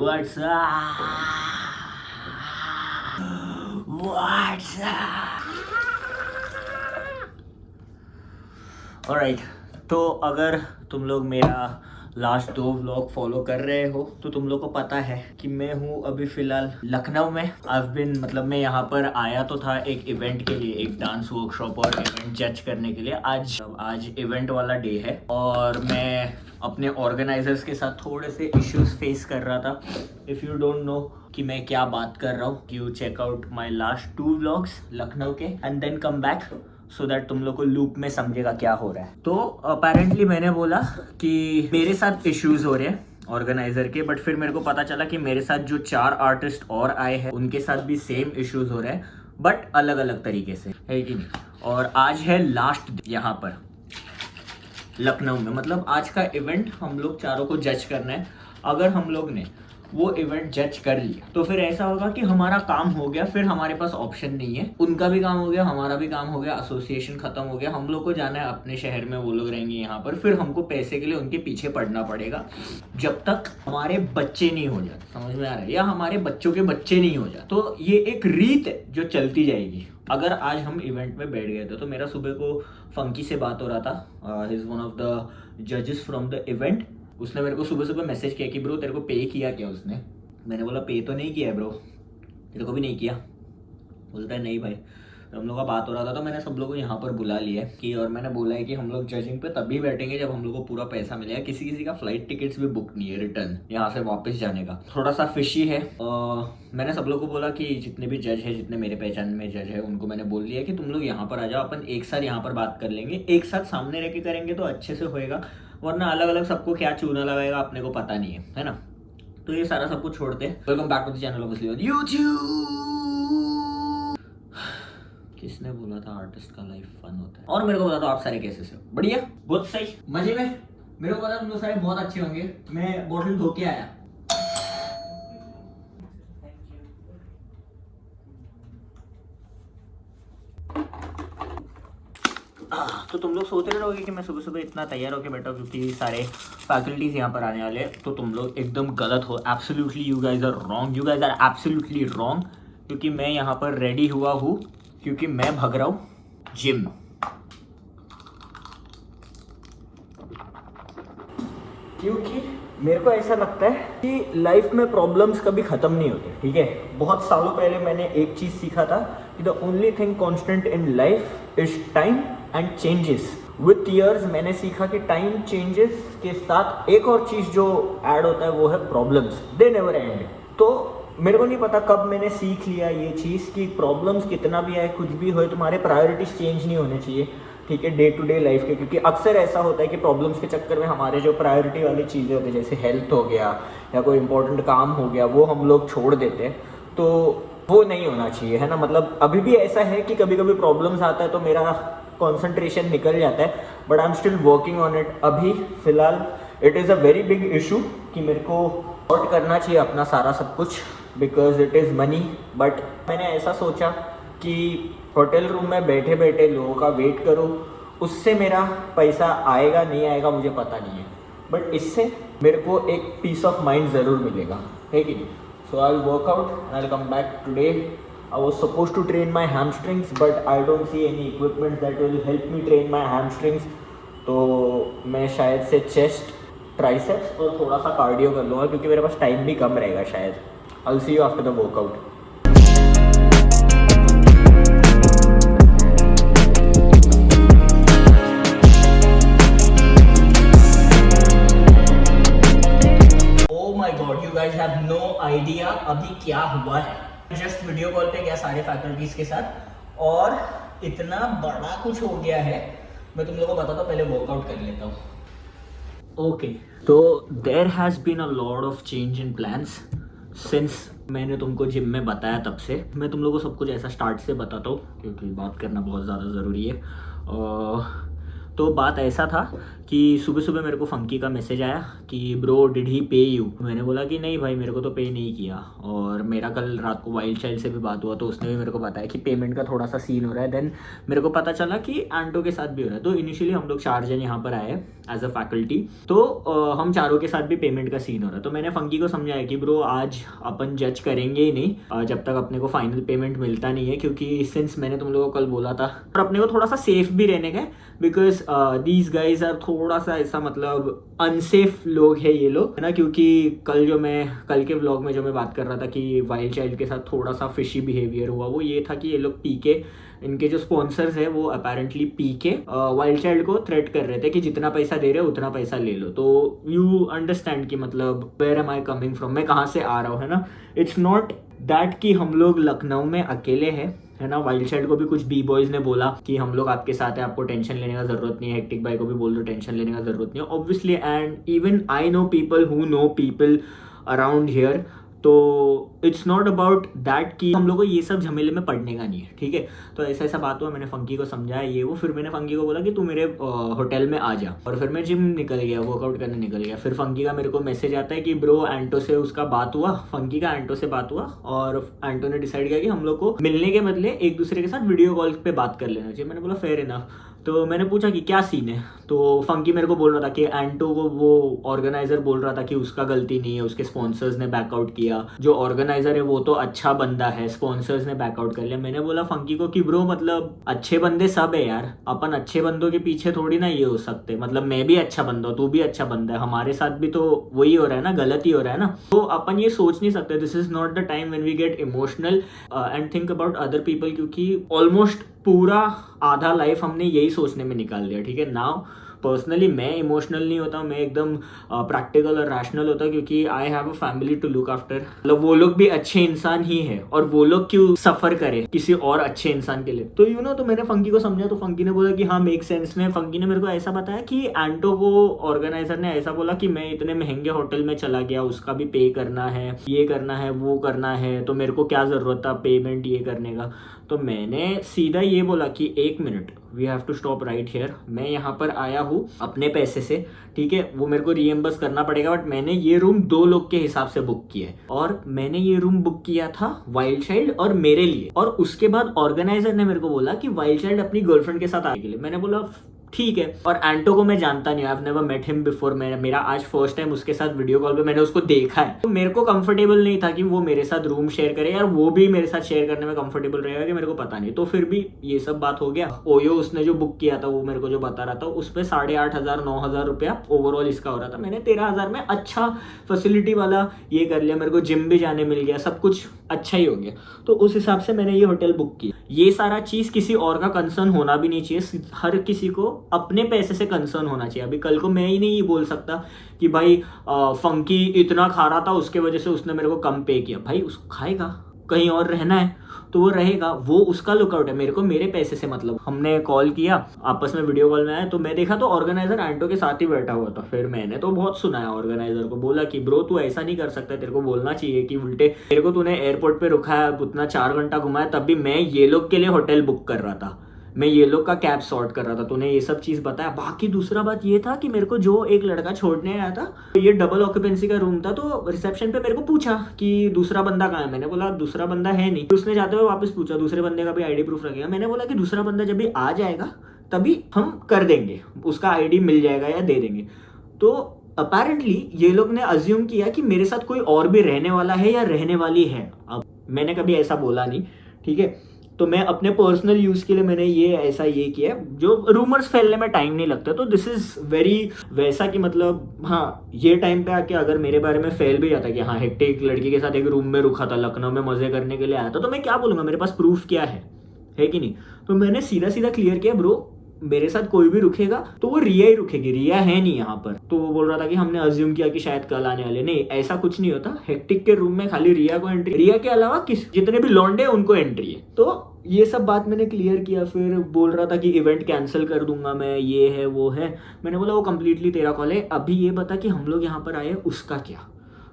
What's up? What's up? Alright, तो अगर तुम लोग मेरा लास्ट 2 व्लॉग फॉलो कर रहे हो तो तुम लोग को पता है कि मैं हूँ अभी फ़िलहाल लखनऊ में। मतलब मैं यहाँ पर आया तो था एक इवेंट के लिए, एक डांस वर्कशॉप और इवेंट जज करने के लिए। आज इवेंट वाला डे है और मैं अपने ऑर्गेनाइजर्स के साथ थोड़े से इश्यूज फेस कर रहा था। इफ़ यू डोंट नो कि मैं क्या बात कर रहा हूँ, you check out my last 2 vlogs Lucknow के and then come back so that तुम लोग को लूप में समझेगा क्या हो रहा है। तो अपेरेंटली मैंने बोला कि मेरे साथ इश्यूज हो रहे हैं ऑर्गेनाइजर के, बट फिर मेरे को पता चला कि मेरे साथ जो 4 आर्टिस्ट और आए हैं उनके साथ भी सेम इश्यूज हो रहे हैं, बट अलग अलग तरीके से, है कि नहीं। और आज है लास्ट यहाँ पर लखनऊ में, मतलब आज का इवेंट हम लोग चारों को जज करना है। अगर हम लोग ने वो इवेंट जज कर लिया तो फिर ऐसा होगा कि हमारा काम हो गया, फिर हमारे पास ऑप्शन नहीं है। उनका भी काम हो गया, हमारा भी काम हो गया, एसोसिएशन खत्म हो गया। हम लोग को जाना है अपने शहर में, वो लोग रहेंगे यहाँ पर। फिर हमको पैसे के लिए उनके पीछे पड़ना पड़ेगा जब तक हमारे बच्चे नहीं हो जाते, समझ में आ रहा है, या हमारे बच्चों के बच्चे नहीं हो जाते। तो ये एक रीत है जो चलती जाएगी। अगर आज हम इवेंट में बैठ गए थे तो मेरा सुबह को फंकी से बात हो रहा था, he is one of the जजेस फ्रॉम द इवेंट। उसने मेरे को सुबह सुबह मैसेज किया कि ब्रो तेरे को पे किया क्या उसने। मैंने बोला पे तो नहीं किया है ब्रो, तेरे को भी नहीं किया। बोलता है नहीं भाई। तो हम लोग का बात हो रहा था तो मैंने सब लोगों को यहाँ पर बुला लिया कि, और मैंने बोला है कि हम लोग जजिंग पे तभी बैठेंगे जब हम लोग को पूरा पैसा मिलेगा। किसी किसी का फ्लाइट टिकट्स भी बुक नहीं है रिटर्न यहाँ से वापस जाने का। थोड़ा सा फिशी है। मैंने सब लोग को बोला कि जितने भी जज है, जितने मेरे पहचान में जज है, उनको मैंने बोल दिया कि तुम लोग यहाँ पर आ जाओ, अपन एक साथ यहाँ पर बात कर लेंगे। एक साथ सामने रह के करेंगे तो अच्छे से होएगा, वरना अलग अलग सबको क्या चूना लगाएगा अपने को पता नहीं है ना। तो ये सारा सब कुछ छोड़ते हैं। Welcome back to the channel obviously on YouTube. किसने बोला था आर्टिस्ट का लाइफ फन होता है? और मेरे को बता दो आप सारे कैसे से हो? बढ़िया, बहुत सही, मजे में। मेरे को पता तुम लोग सारे बहुत अच्छे होंगे। मैं बोतल धो के आया। तो तुम लोग सोच रहे रहोगे कि मैं सुबह सुबह इतना तैयार होकर बैठा क्योंकि सारे फैकल्टीज यहाँ पर आने वाले हैं। तो तुम लोग एकदम गलत हो। Absolutely you guys are wrong, you guys are absolutely wrong. क्योंकि मैं यहाँ पर रेडी हुआ हूँ क्योंकि मैं भाग रहा हूँ जिम। क्योंकि मेरे को ऐसा लगता है कि लाइफ में प्रॉब्लम्स कभी ख़त्म नहीं होते, ठीक है। बहुत सालों पहले मैंने एक चीज़ सीखा था कि the only thing constant in life is time and changes. With years मैंने सीखा कि टाइम चेंजेस के साथ एक और चीज़ जो ऐड होता है वो है प्रॉब्लम्स। They never and. तो मेरे को नहीं पता कब मैंने सीख लिया ये चीज़ कि प्रॉब्लम्स कितना भी आए, कुछ भी हो, तुम्हारे प्रायोरिटीज चेंज नहीं होने चाहिए, ठीक है, डे टू डे लाइफ के। क्योंकि अक्सर ऐसा होता है कि प्रॉब्लम्स के चक्कर में हमारे जो प्रायोरिटी वाली चीज़ें होती है, जैसे हेल्थ हो गया या कोई इंपॉर्टेंट काम हो गया, वो हम लोग छोड़ देते हैं। तो वो नहीं होना चाहिए, है ना। मतलब अभी भी ऐसा है कि कभी कभी प्रॉब्लम्स आता है तो मेरा कॉन्सेंट्रेशन निकल जाता है, but I am still working on it. अभी फिलहाल it is a very big issue कि मेरे को सॉर्ट करना चाहिए अपना सारा सब कुछ, because it is money. But मैंने ऐसा सोचा कि होटल रूम में बैठे बैठे लोगों का वेट करो, उससे मेरा पैसा आएगा नहीं आएगा मुझे पता नहीं है, बट इससे मेरे को एक पीस ऑफ माइंड ज़रूर मिलेगा, है कि नहीं। So I will work out and I will come back today. I was supposed to train my hamstrings but I don't see any equipment that will help me train my hamstrings. तो मैं शायद से chest, triceps और थोड़ा सा cardio कर लूँगा क्योंकि मेरे पास टाइम भी कम रहेगा शायद। I will see you after the workout. Idea अभी क्या हुआ है। जस्ट वीडियो कॉल पे गया सारे फैकल्टीज के साथ और इतना बड़ा कुछ हो गया है। मैं तुम लोगों को बताता हूँ, पहले वर्कआउट कर लेता हूँ। ओके, तो there has been a lot of change in plans since मैंने तुमको जिम में बताया तब से। मैं तुम लोगों को सब कुछ ऐसा स्टार्ट से बताता हूँ क्योंकि बात करना बहुत ज़्यादा ज़रूरी है। तो बात ऐसा था कि सुबह सुबह मेरे को फंकी का मैसेज आया कि ब्रो डिड ही पे यू। मैंने बोला कि नहीं भाई मेरे को तो पे नहीं किया। और मेरा कल रात को वाइल्ड चाइल्ड से भी बात हुआ तो उसने भी मेरे को बताया कि पेमेंट का थोड़ा सा सीन हो रहा है। देन मेरे को पता चला कि एंटो के साथ भी हो रहा है। तो इनिशियली हम लोग 4 जन यहाँ पर आए एज अ फैकल्टी, तो हम चारों के साथ भी पेमेंट का सीन हो रहा है। तो मैंने फंकी को समझाया कि ब्रो आज अपन जज करेंगे ही नहीं जब तक अपने को फाइनल पेमेंट मिलता नहीं है, क्योंकि सिंस मैंने तुम लोगों को कल बोला था और अपने को थोड़ा सा सेफ भी रहने का, बिकॉज दीज गाइज आर थोड़ा सा ऐसा मतलब अनसेफ लोग है ये लोग, है ना। क्योंकि कल के व्लॉग में जो मैं बात कर रहा था कि वाइल्ड चाइल्ड के साथ थोड़ा सा फिशी बिहेवियर हुआ, वो ये था कि ये लोग पी के, इनके जो स्पॉन्सर्स है वो अपेरेंटली पी के वाइल्ड चाइल्ड को थ्रेट कर रहे थे कि जितना पैसा दे रहे हो उतना पैसा ले लो। तो यू अंडरस्टैंड कि मतलब where am I coming from, मैं कहाँ से आ रहा हूँ, है ना। इट्स नॉट दैट कि हम लोग लखनऊ में अकेले हैं, है ना। वाइल्ड चाइल्ड को भी कुछ बी बॉयज ने बोला कि हम लोग आपके साथ है, आपको टेंशन लेने का जरूरत नहीं है। हेक्टिक भाई को भी बोल दो टेंशन लेने का जरूरत नहीं है, obviously. And even I know people who know people around here. तो इट्स नॉट अबाउट दैट कि हम लोग को ये सब झमेले में पड़ने का नहीं है, ठीक है। तो ऐसा बात हुआ, मैंने फंकी को समझाया ये वो। फिर मैंने फंकी को बोला कि तू मेरे होटल में आ जा, और फिर मैं जिम निकल गया, वर्कआउट करने निकल गया। फिर फंकी का मेरे को मैसेज आता है कि ब्रो एंटो से उसका बात हुआ, फंकी का एंटो से बात हुआ, और एंटो ने डिसाइड किया कि हम लोग को मिलने के बदले एक दूसरे के साथ वीडियो कॉल पे बात कर लेना चाहिए। मैंने बोला फेयर इनफ। तो मैंने पूछा कि क्या सीन है, तो फंकी मेरे को बोल रहा था कि एंटो को वो ऑर्गेनाइजर बोल रहा था कि उसका गलती नहीं है, उसके स्पॉन्सर्स ने बैकआउट किया, जो ऑर्गेनाइजर है वो तो अच्छा बंदा है, स्पॉन्सर्स ने बैकआउट कर लिया। मैंने बोला फंकी को कि ब्रो मतलब अच्छे बंदे सब है यार, अपन अच्छे बंदों के पीछे थोड़ी ना ये हो सकते, मतलब मैं भी अच्छा बंदा हूँ, तू भी अच्छा बंदा है, हमारे साथ भी तो वही हो रहा है ना, गलत ही हो रहा है ना। तो अपन ये सोच नहीं सकते, this is not the time when we get emotional and think about other people, क्योंकि ऑलमोस्ट पूरा आधा लाइफ हमने यही सोचने में निकाल दिया, ठीक है। नाउ पर्सनली मैं इमोशनल नहीं होता, मैं एकदम प्रैक्टिकल और रैशनल होता, क्योंकि I have a family to look after. मतलब वो लोग भी अच्छे इंसान ही है, और वो लोग क्यों सफर करे किसी और अच्छे इंसान के लिए। तो यू नो, तो मैंने फंकी को समझा, तो फंकी ने बोला कि हाँ मेक सेंस में। फंकी ने मेरे को ऐसा बताया कि एंटो को ऑर्गेनाइजर ने ऐसा बोला कि मैं इतने महंगे होटल में चला गया, उसका भी पे करना है, ये करना है, वो करना है, तो मेरे को क्या जरूरत था पेमेंट ये करने का। तो मैंने सीधा ये बोला कि 1 minute, we have to stop right here. मैं यहाँ पर आया हूँ अपने पैसे से, ठीक है, वो मेरे को रीएम्बर्स करना पड़ेगा, बट मैंने ये रूम 2 लोग के हिसाब से बुक किया है, और मैंने ये रूम बुक किया था वाइल्ड चाइल्ड और मेरे लिए। और उसके बाद ऑर्गेनाइजर ने मेरे को बोला कि वाइल्ड चाइल्ड अपनी गर्लफ्रेंड के साथ आने के लिए। मैंने बोला ठीक है। और एंटो को मैं जानता नहीं, I have never met him before, मेरा आज फर्स्ट टाइम उसके साथ वीडियो कॉल पे मैंने उसको देखा है। तो मेरे को कंफर्टेबल नहीं था कि वो मेरे साथ रूम शेयर करे, यार वो भी मेरे साथ शेयर करने में कंफर्टेबल रहेगा कि मेरे को पता नहीं। तो फिर भी ये सब बात हो गया। ओयो उसने जो बुक किया था, वो मेरे को जो बता रहा था, उस पर 8,500 9,000 रुपया ओवरऑल इसका हो रहा था। मैंने 13,000 में अच्छा फैसिलिटी वाला ये कर लिया, मेरे को जिम भी जाने मिल गया, सब कुछ अच्छा ही हो गया। तो उस हिसाब से मैंने ये होटल बुक किया। ये सारा चीज किसी और का कंसर्न होना भी नहीं चाहिए, हर किसी को अपने पैसे से कंसर्न होना चाहिए। अभी कल को मैं ही नहीं बोल सकता कि भाई फंकी इतना खा रहा था उसके वजह से उसने मेरे को कम पे किया। भाई उसको खाएगा, कहीं और रहना है तो वो रहेगा, वो उसका लुकआउट है, मेरे को मेरे पैसे से मतलब। हमने कॉल किया, आपस में वीडियो कॉल में आया, तो मैं देखा तो ऑर्गेनाइजर एंटो के साथ ही बैठा हुआ था। फिर मैंने तो बहुत सुनाया ऑर्गेनाइजर को, बोला कि ब्रो तू ऐसा नहीं कर सकता, तेरे को बोलना चाहिए कि उल्टे मेरे को तूने एयरपोर्ट पे रुकाया, उतना 4 घंटा घुमाया, तब भी मैं ये लोग के लिए होटल बुक कर रहा था, मैं ये लोग का कैब सॉर्ट कर रहा था, तूने ये सब चीज बताया। बाकी दूसरा बात ये था कि मेरे को जो एक लड़का छोड़ने आया था, तो ये डबल ऑक्यूपेंसी का रूम था, तो रिसेप्शन पे मेरे को पूछा कि दूसरा बंदा कहाँ है। मैंने बोला दूसरा बंदा है नहीं। उसने जाते हुए वापस पूछा दूसरे बंदे का भी आईडी प्रूफ रखेगा। मैंने बोला कि दूसरा बंदा जब भी आ जाएगा तभी हम कर देंगे, उसका आईडी मिल जाएगा या दे देंगे। तो अपेरेंटली ये लोग ने अज्यूम किया कि मेरे साथ कोई और भी रहने वाला है या रहने वाली है। अब मैंने कभी ऐसा बोला नहीं, ठीक है। तो मैं अपने पर्सनल यूज के लिए मैंने ये किया, जो रूमर्स फैलने में टाइम नहीं लगता। तो दिस इज वेरी वैसा कि मतलब हाँ, ये टाइम पे आके अगर मेरे बारे में फैल भी जाता कि हाँ हेक्टिक एक लड़की के साथ एक रूम में रुका था, लखनऊ में मजे करने के लिए आया था, तो मैं क्या बोलूंगा, मेरे पास प्रूफ क्या है कि नहीं। तो मैंने सीधा सीधा क्लियर किया, ब्रो मेरे साथ कोई भी रुकेगा तो वो रिया ही रुकेगी, रिया है नहीं यहाँ पर। तो वो बोल रहा था कि हमने अज्यूम किया कि शायद कल आने वाले, नहीं ऐसा कुछ नहीं होता। हेक्टिक के रूम में खाली रिया को एंट्री, रिया के अलावा जितने भी लौंडे उनको एंट्री है। तो ये सब बात मैंने क्लियर किया। फिर बोल रहा था कि इवेंट कैंसिल कर दूंगा मैं, ये है वो है। मैंने बोला वो कंप्लीटली तेरा कॉल है, अभी ये बता कि हम लोग यहाँ पर आए उसका क्या।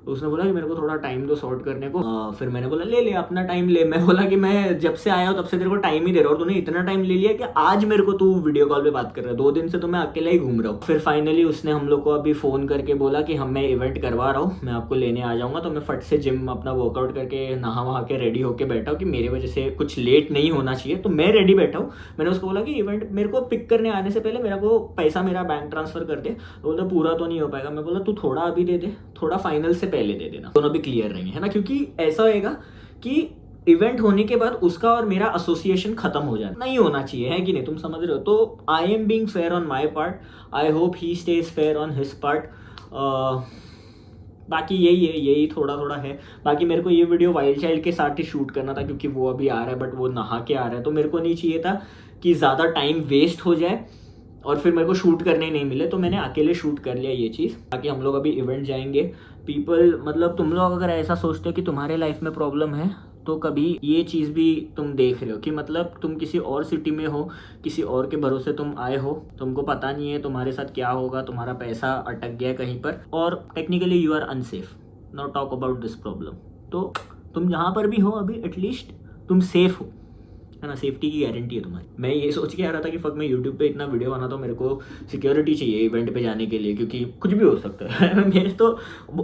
तो उसने बोला कि मेरे को थोड़ा टाइम दो सॉर्ट करने को। फिर मैंने बोला ले ले अपना टाइम ले। मैं बोला कि मैं जब से आया हूँ तब से तेरे को टाइम ही दे रहा हूँ, तूने इतना टाइम ले लिया कि आज मेरे को तू वीडियो कॉल पे बात कर रहा है, 2 दिन से तो मैं अकेला ही घूम रहा हूँ। फिर फाइनली उसने हम लोग को अभी फ़ोन करके बोला कि मैं इवेंट करवा रहा हूँ, मैं आपको लेने आ जाऊँगा। तो मैं फट से जिम अपना वर्कआउट करके नहा वहा के रेडी होके बैठा हूँ कि मेरे वजह से कुछ लेट नहीं होना चाहिए। तो मैं रेडी बैठा हूँ। मैंने उसको बोला कि इवेंट मेरे को पिक करने आने से पहले मेरा को पैसा मेरा बैंक ट्रांसफर कर दे। तो बोलता पूरा तो नहीं हो पाएगा। मैं बोला तू थोड़ा अभी दे दे, थोड़ा फाइनल से पहले दे देना, दोनों भी क्लियर रहेंगे, है ना। क्योंकि ऐसा होएगा कि इवेंट होने के बाद उसका और मेरा एसोसिएशन खत्म हो जाए, नहीं होना चाहिए, है कि नहीं, तुम समझ रहे हो। तो I am being fair on my part, I hope he stage fair on his part. बाकी यही है, यही थोड़ा थोड़ा है। बाकी मेरे को ये वीडियो वाइल्ड चाइल्ड के साथ ही शूट करना था क्योंकि वो अभी आ रहा है, बट वो नहा के आ रहा है। तो मेरे को नहीं चाहिए था कि ज़्यादा टाइम वेस्ट हो जाए और फिर मेरे को शूट करने ही नहीं मिले, तो मैंने अकेले शूट कर लिया ये चीज़। बाकी हम लोग अभी इवेंट जाएंगे। पीपल मतलब तुम लोग अगर ऐसा सोचते हो कि तुम्हारे लाइफ में प्रॉब्लम है, तो कभी ये चीज़ भी तुम देख रहे हो कि मतलब तुम किसी और सिटी में हो, किसी और के भरोसे तुम आए हो, तुमको पता नहीं है तुम्हारे साथ क्या होगा, तुम्हारा पैसा अटक गया है कहीं पर और technically you are unsafe. Not talk about this problem. तो तुम जहाँ पर भी हो अभी एटलीस्ट तुम सेफ हो, है ना, सेफ्टी की गारंटी है तुम्हारी। मैं ये सोच के आ रहा था कि फक मैं यूट्यूब पे इतना वीडियो बनाता हूँ, मेरे को सिक्योरिटी चाहिए इवेंट पे जाने के लिए क्योंकि कुछ भी हो सकता है। मेरे तो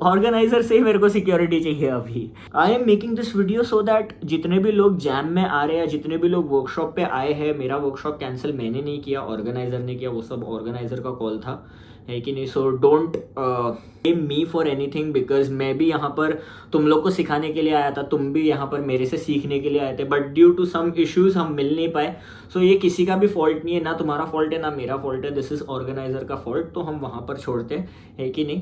ऑर्गेनाइजर से ही मेरे को सिक्योरिटी चाहिए अभी। I am making this video so that जितने भी लोग जैम में आ रहे हैं, जितने भी लोग वर्कशॉप पे आए हैं, मेरा वर्कशॉप कैंसिल मैंने नहीं किया, ऑर्गेनाइजर ने किया, वो सब ऑर्गेनाइजर का कॉल था, है कि नहीं। So don't blame me for anything because मैं भी यहाँ पर तुम लोग को सिखाने के लिए आया था, तुम भी यहाँ पर मेरे से सीखने के लिए आए थे, but due to some issues हम मिल नहीं पाए। सो ये किसी का भी फॉल्ट नहीं है, ना तुम्हारा फॉल्ट है ना मेरा फॉल्ट है, दिस इज ऑर्गेनाइजर का फॉल्ट। तो हम वहाँ पर छोड़ते हैं, है कि नहीं।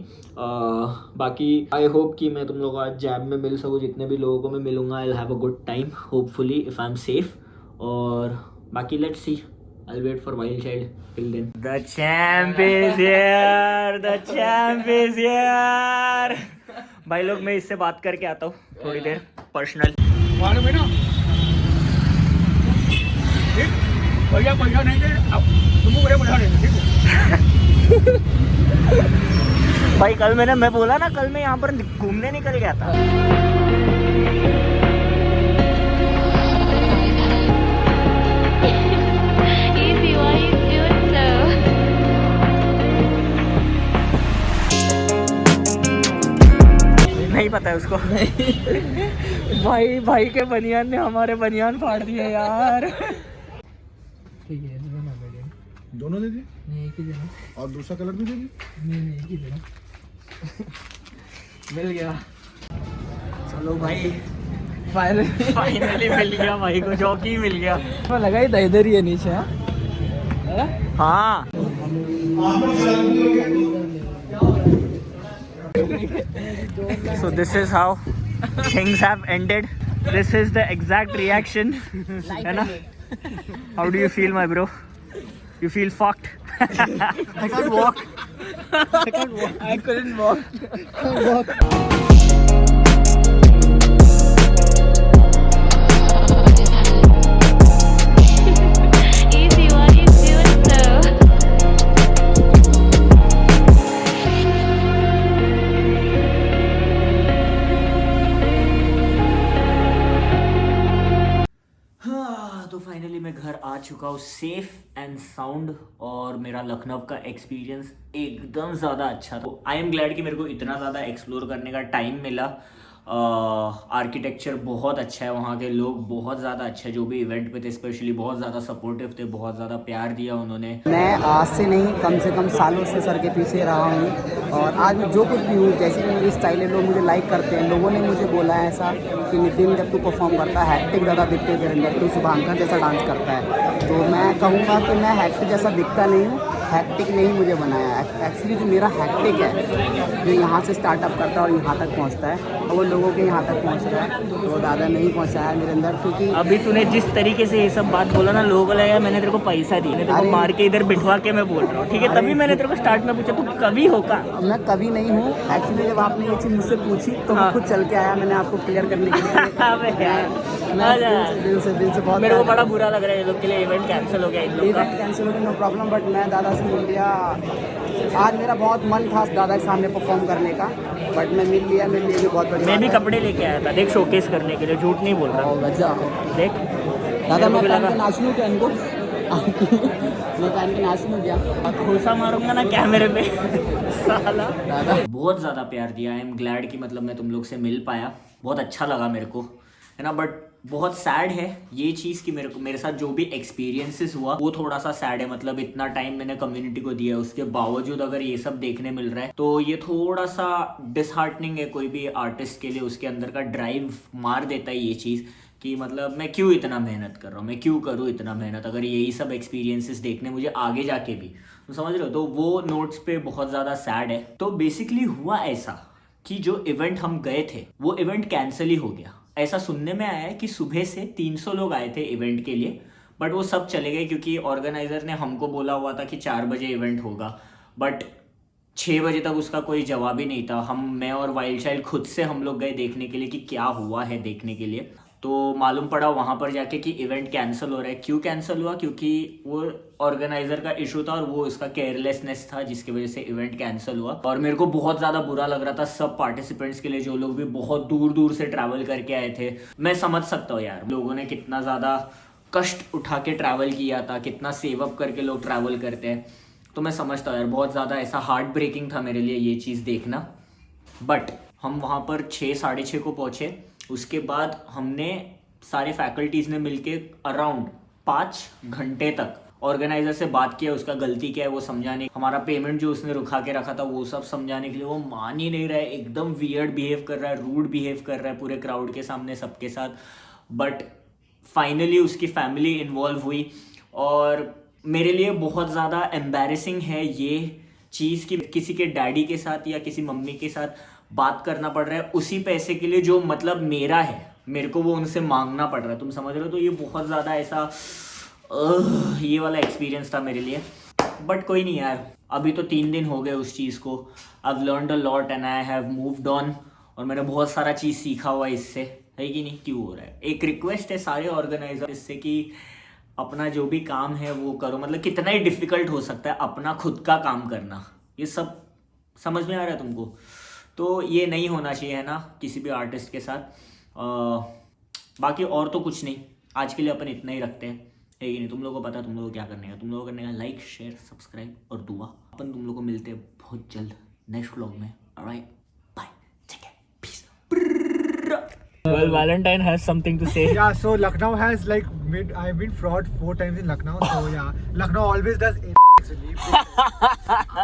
बाकी आई होप कि मैं तुम लोग आज जैम में मिल सकूँ, जितने भी लोगों को मैं मिलूंगा I will have a good time hopefully if I am safe. और बाकी let's see, I'll wait for Wild Child till then. The champ is here. The champ is here. भाई लोग मैं इससे बात करके आता हूँ थोड़ी देर पर्सनल। भैया पैसा नहीं दे, तुमको पैसा नहीं दे। भाई कल मैं बोला ना, कल मैं यहाँ पर घूमने निकल गया था। नहीं पता है उसको। भाई के बनियान ने हमारे बनियान फाड़ दिए यार। ठीक है, दोनों दे दिए? नहीं, एक ही देना। और दूसरा कलर भी दे दिए? नहीं, एक ही देना। मिल गया। चलो भाई, फाइनली मिल गया भाई को, जॉकी मिल गया। मैं लगा ही था इधर ही है नीचे। हाँ so this is how things have ended. This is the exact reaction. है ना? How do you feel, my bro? You feel fucked? I can't walk. I couldn't walk. Easy, what are you doing so? तो finally मैं घर आ चुका हूँ safe and sound, और मेरा लखनऊ का एक्सपीरियंस एकदम ज़्यादा अच्छा था। आई एम ग्लैड कि मेरे को इतना ज़्यादा एक्सप्लोर करने का टाइम मिला। आर्किटेक्चर बहुत अच्छा है, वहाँ के लोग बहुत ज़्यादा अच्छे, जो भी इवेंट पे थे स्पेशली बहुत ज़्यादा सपोर्टिव थे, बहुत ज़्यादा प्यार दिया उन्होंने। मैं आज से नहीं, कम से कम सालों से सर के पीछे रहा हूँ, और आज मैं जो कुछ भी हूँ, जैसे कि मेरी स्टाइल है, लोग मुझे लाइक करते हैं। लोगों ने मुझे बोला है ऐसा कि नितिन जब तू परफॉर्म करता है हैक्टिक ज़्यादा दिखते हैं तेरे अंदर, तू शुभांकर जैसा डांस करता है। तो मैं कहूँगा कि मैं हैक्टिक जैसा दिखता नहीं हूँ, हैक्टिक ने ही मुझे बनाया। एक्चुअली जो मेरा हैक्टिक है, जो यहाँ से स्टार्टअप करता है और यहाँ तक पहुँचता है, और वो लोगों के यहाँ तक पहुँचता है, तो ज़्यादा नहीं पहुँचा है मेरे अंदर। क्योंकि अभी तूने जिस तरीके से ये सब बात बोला ना, लोगों को लगा मैंने तेरे को पैसा दिया, मैंने तेरे को मार के इधर बिठवा के मैं बोल रहा हूँ, ठीक है। तभी मैंने तेरे को स्टार्ट में पूछा तू कभी होगा। मैं कभी नहीं हूँ। एक्चुअली जब आपने ये चीज़ मुझसे पूछी तो मैं खुद चल के आया, मैंने आपको क्लियर करने के लिए। मैं दिल से बहुत मेरे को बड़ा बुरा लग रहा है ये लोग के लिए, इवेंट कैंसिल हो गया इन लोग का। इवेंट कैंसिल हो गया, नो प्रॉब्लम, बट मैं दादा से मिल लिया। आज मेरा बहुत मन था दादा के सामने परफॉर्म करने का, बट मैं मिल लिया भी बहुत बढ़िया। मैं भी कपड़े लेके आया था, देख शोकेस करने के लिए, झूठ नहीं बोल रहा। देख दादा मैं पहन के नाच लूँ क्या इनको? मैं पहन के नाच लूँ क्या? खोसा मारूंगा ना कैमरे पे साला। दादा बहुत ज़्यादा प्यार दिया। आई एम ग्लैड कि मतलब मैं तुम लोग से मिल पाया, बहुत अच्छा लगा मेरे को, है ना। बट बहुत सैड है ये चीज़ कि मेरे साथ जो भी एक्सपीरियंसेस हुआ वो थोड़ा सा सैड है। मतलब इतना टाइम मैंने कम्युनिटी को दिया, उसके बावजूद अगर ये सब देखने मिल रहा है तो ये थोड़ा सा डिसहार्टनिंग है कोई भी आर्टिस्ट के लिए। उसके अंदर का ड्राइव मार देता है ये चीज़ कि मतलब मैं क्यों इतना मेहनत कर रहा हूँ, मैं क्यों करूँ इतना मेहनत अगर यही सब एक्सपीरियंसेस देखने मुझे आगे जाके भी, तो समझ रहे हो। तो वो नोट्स पे बहुत ज़्यादा सैड है। तो बेसिकली हुआ ऐसा कि जो इवेंट हम गए थे वो इवेंट कैंसिल ही हो गया। ऐसा सुनने में आया है कि सुबह से 300 लोग आए थे इवेंट के लिए, बट वो सब चले गए क्योंकि ऑर्गेनाइजर ने हमको बोला हुआ था कि 4 बजे इवेंट होगा, बट 6 बजे तक उसका कोई जवाब ही नहीं था। मैं और वाइल्ड चाइल्ड खुद से हम लोग गए देखने के लिए कि क्या हुआ है देखने के लिए, तो मालूम पड़ा वहाँ पर जाके कि इवेंट कैंसिल हो रहा है। क्यों कैंसिल हुआ? क्योंकि वो ऑर्गेनाइजर का इशू था और वो उसका केयरलेसनेस था जिसकी वजह से इवेंट कैंसिल हुआ। और मेरे को बहुत ज़्यादा बुरा लग रहा था सब पार्टिसिपेंट्स के लिए, जो लोग भी बहुत दूर दूर से ट्रैवल करके आए थे। मैं समझ सकता हूँ यार, लोगों ने कितना ज़्यादा कष्ट उठा के ट्रैवल किया था, कितना सेव अप करके लोग ट्रैवल करते हैं, तो मैं समझता हूँ यार। बहुत ज़्यादा ऐसा हार्ट ब्रेकिंग था मेरे लिए ये चीज़ देखना। बट हम वहाँ पर 6 साढ़े 6 को पहुँचे। उसके बाद हमने सारे फैकल्टीज़ ने मिलके अराउंड 5 घंटे तक ऑर्गेनाइजर से बात किया, उसका गलती क्या है वो समझाने, हमारा पेमेंट जो उसने रुका के रखा था वो सब समझाने के लिए। वो मान ही नहीं रहा है, एकदम वियर्ड बिहेव कर रहा है, रूड बिहेव कर रहा है पूरे क्राउड के सामने सबके साथ। बट फाइनली उसकी फैमिली इन्वॉल्व हुई और मेरे लिए बहुत ज़्यादा एम्बैरेसिंग है ये चीज़ कि किसी के डैडी के साथ या किसी मम्मी के साथ बात करना पड़ रहा है उसी पैसे के लिए जो मतलब मेरा है, मेरे को वो उनसे मांगना पड़ रहा है, तुम समझ रहे हो। तो ये बहुत ज़्यादा ऐसा ये वाला एक्सपीरियंस था मेरे लिए। बट कोई नहीं यार, अभी तो 3 दिन हो गए उस चीज़ को। I have learned a lot and I have moved on, और मैंने बहुत सारा चीज़ सीखा हुआ इससे, है कि नहीं। क्यों हो रहा है, एक रिक्वेस्ट है सारे ऑर्गेनाइजर इससे कि अपना जो भी काम है वो करो। मतलब कितना ही डिफ़िकल्ट हो सकता है अपना खुद का काम करना, ये सब समझ में आ रहा है तुमको। तो ये नहीं होना चाहिए, है ना, किसी भी आर्टिस्ट के साथ। बाकी और तो कुछ नहीं, आज के लिए अपन इतना ही रखते हैं, है कि नहीं। तुम लोगों को पता है तुम लोगों को क्या करने का, तुम लोगों को करने का लाइक शेयर सब्सक्राइब और दुआ। अपन तुम लोगों को मिलते हैं बहुत जल्द नेक्स्ट व्लॉग में। Alright, bye, take care, peace. Well, Valentine has something to say. Yeah, so Lucknow has I've been fraud 4 times in Lucknow, so yeah, Lucknow always does actually.